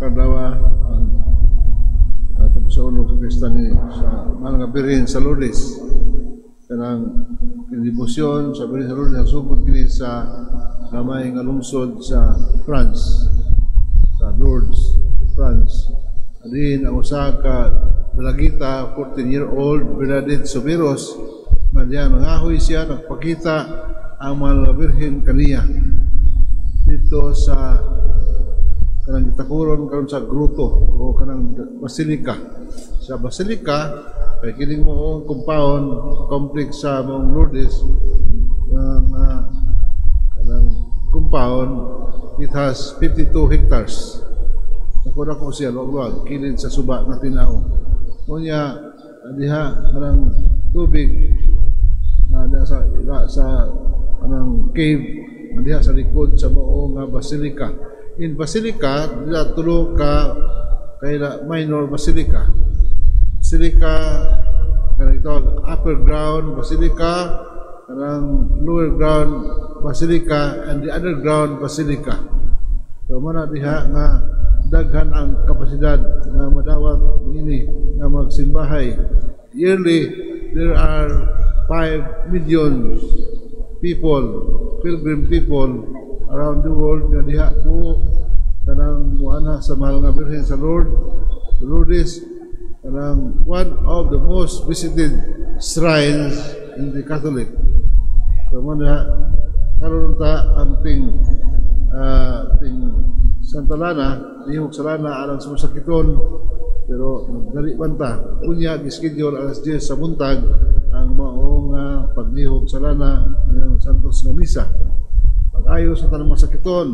Kardawa ang atong sa ulog sa pista ni sa mga Birhen sa Lourdes. Kanang kinibusyon sa Birhen sa Lourdes nagsugod kini sa gamay nga lungsod sa France, sa Lourdes, France. Adin ang usa ka dalagita, 14-year-old Bernadette Soberos, nga diya nangahoy siya, nagpakita ang mga Birhen kaniya dito sa kanang gitakuron karon sa gruto o kanang basilika. Sa basilika kay kining mo compound complex sa Mount Lourdes kanang compound, it has 52 hectares. Nakuha ko siya luwag kilid sa suba nga tinaw. Unya diha kanang tubig na sa kanang cave diha sa likod sa mao nga basilika. In basilika diha tulo ka kayla minor basilika. Basilika kanang ito upper ground basilika, kanang lower ground basilika, and the underground basilika. So mana diha nga daghan ang kapasidad na madawat ini nga magsimbahay. Yearly there are 5 million people, pilgrim people around the world nga diha po kanang muana sa mahal nga Birhen sa Lourdes, kanang one of the most visited shrines in the Catholic. So mana karon ta ang ting Santa Lana, lihok sa Lana alang sumasakiton, pero nagdali banta unya gischedule alas 10 sa buntag ang maong paglihok sa Lana ng Santos nga misa. Pag-ayo sa tanang masakiton,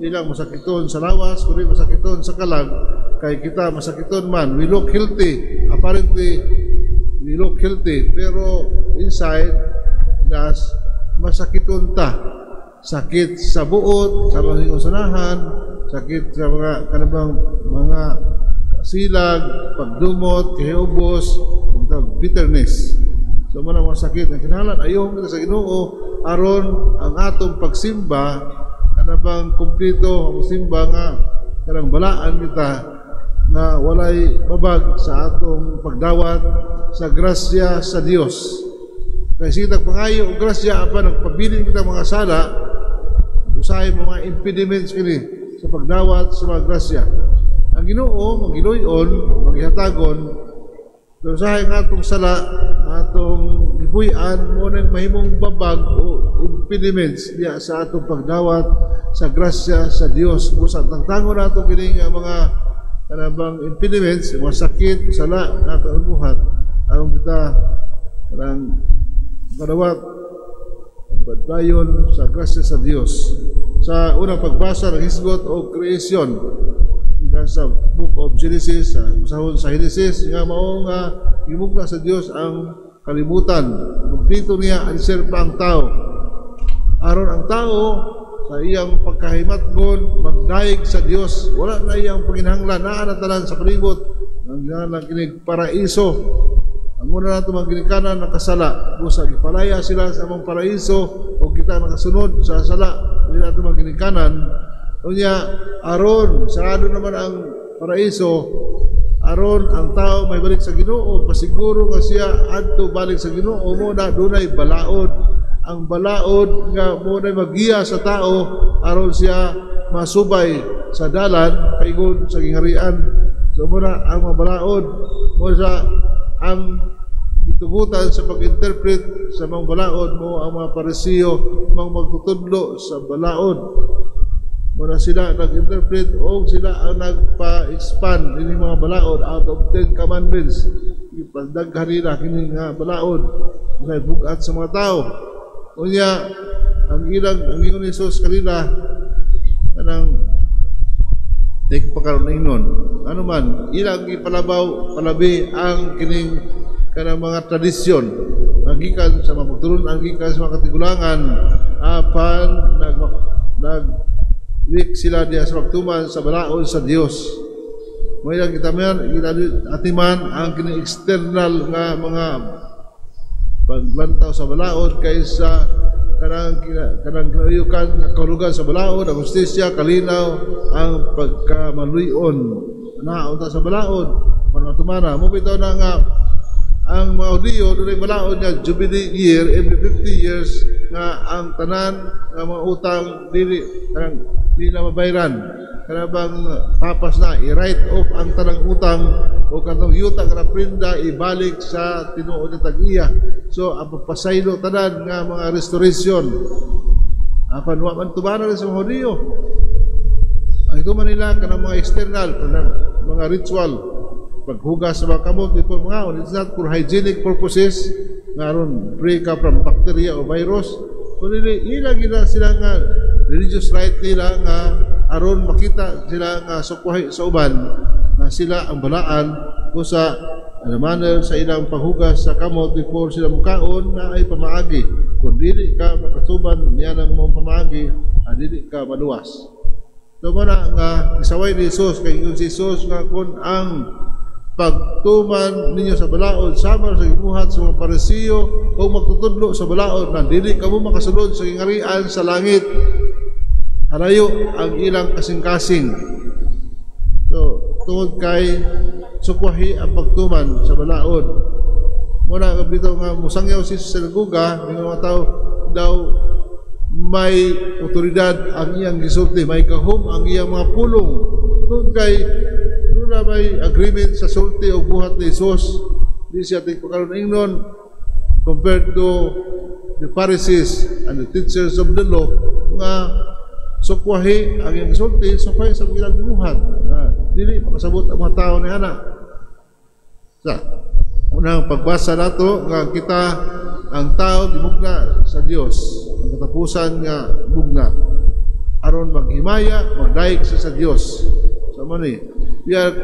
ilang masakiton sa lawas, kundi masakiton sa kalag, kay kita masakiton man, we look healthy, apparently we look healthy, pero inside nas masakiton ta. Sakit sa buot, sa mga sanahan, sakit sa mga kanabang mga silag, pagdumot, kahubos, bitterness. So man ang sakit na kinahanglan ayon kita sa Ginoo aron ang atong pagsimba kanabang kumpleto ang simba nga kanang balaan kita na walay babag sa atong pagdawat sa grasya sa Dios. Kay sitag pangayo og grasya apan nagpabilin kita mga sala, usahay mga impediments kini sa pagdawat sa mga grasya. Ang Ginoo magiluyon, maghatagon, pero usahay nga atong sala, atong gipuy-an mo nang mahimong babag o impediments diya sa atong pagdawat sa grasya sa Dios. Busa tangtangon nato kini nga mga kanabang impediments, mga sakit, sala nato buhat aron kita kanang kadawat pagdayon sa grasya sa Dios. Sa unang pagbasa ng hisgot o creation sa book of Genesis, masahon sa Genesis nga mao nga gimugna sa Dios ang kalibutan, kumpleto niya ang serba ang tao aron ang tao sa iyang pagkahimatgon magdaig sa Dios. Wala na iyang panginahanglan naa na tanan sa palibot ang ginahanglan kining paraiso. Ang una nato mga ginikanan nakasala, busa gipalaya sila sa among paraiso o kita nakasunod sa sala nila nato mga ginikanan. Unya aron sarado naman ang paraiso, aron ang tao may balik sa Ginoo, pasiguro nga siya adto balik sa Ginoo mo na dunay balaod. Ang balaod nga mo na magiya sa tao aron siya masubay sa dalan kaigon sa gingharian. So muna ang mga balaod mo sa ang gitugutan sa pag-interpret sa mga balaod mo ang mga parisiyo mga magtutudlo sa balaod. Muna sila nag-interpret o sila ang nagpa-expand ini mga balaod out of 10 commandments. Ipagdaghan nila kini nga balaod na bugat sa mga tao. Unya ang Ginoo ni Jesus kanila kanang take pakaron ingnon. Ano man ilang ipalabaw palabi ang kining kanang mga tradisyon magikan sa mga pagtulon ang gikan sa mga katigulangan apan nag-weak sila diya sa pagtuman sa balaod sa Dios. Mayroon kita atiman ang kini-external nga mga paglantaw sa balaod kaysa kanang kinayukan nga kahulugan sa balaod, ang justisya, kalinaw, ang pagkamaluyon na unta sa balaod. Panatumana mo bitaw na nga ang mga Hudiyo dunay balaod nga jubilee year every 50 years nga ang tanan nga mga utang dili na mabayaran. Kana bang papas na i-write off ang tanang utang o kanang yuta nga prinda ibalik sa tinuod ni tag-iya. So ang papasaylo tanan nga mga restoration apan wa man tubaran sa mga Hudiyo. Ang ito man nila kanang mga external kanang mga ritual paghugas sa mga kamot di po mga it's not for hygienic purposes nga aron free ka from bacteria o virus kundi ila gina sila nga religious right nila nga aron makita sila nga sukwahi sa uban na sila ang balaan o sa manner sa ilang paghugas sa kamot before sila mukaon na ay pamaagi kung dili ka makasuban niya ng mga pamaagi dili ka maluwas. So mana nga isaway ni Jesus kay si Jesus nga kung ang pagtuman ninyo sa balaod sama sa gibuhat sa mga Parisiyo o magtutudlo sa balaod na dili kamo makasulod sa gingarian sa langit halayo ang ilang kasing-kasing. So tungod kay sukwahi ang pagtuman sa balaod muna bitaw nga musangyaw si sinagoga ng mga tao daw may otoridad ang iyang gisulti, may gahom ang iyang mga pulong tungod kay na may agreement sa sulti o buhat ni Jesus di siya tingpakaroon ingnon compared to the Pharisees and the teachers of the law nga sukwahi ang iyang sulti sukwahi sa ilang buhat dili makasabot ang mga tao ni ana. Sa unang pagbasa nato nga kita ang tao gimugna sa Dios ang katapusan nga mugna aron maghimaya magdaig sa Dios sa mani. We are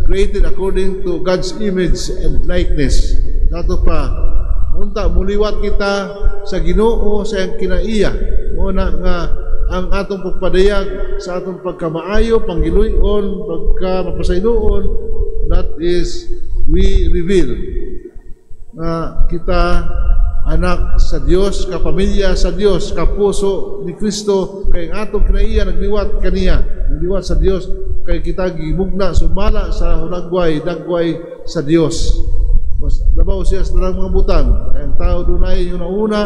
created according to God's image and likeness. Nato pa, munta muliwat kita sa Ginoo sa iyang kinaiya. Muna nga ang atong pagpadayag sa atong pagkamaayo, panggiluyon, pagkamapasayloon, that is we reveal na kita anak sa Dios, kapamilya sa Dios, kapuso ni Kristo, kay ang atong kinaiya nagliwat kaniya, nagliwat sa Dios. Kay kita gimugna sumala sa dagway sa Dios. Mas labaw siya sa dalang mga butang. Kaya ang tao dunay yung nauna,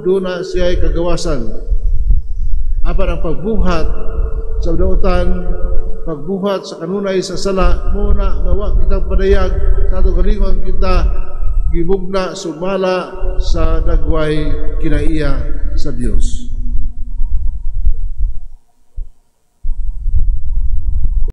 duna siya ay kagawasan. Apan ang pagbuhat sa dautan, pagbuhat sa kanunay sa sala, muna nawa kitang padayag sa atong kalingon kita gimugna sumala sa dagway kinaiya sa Dios.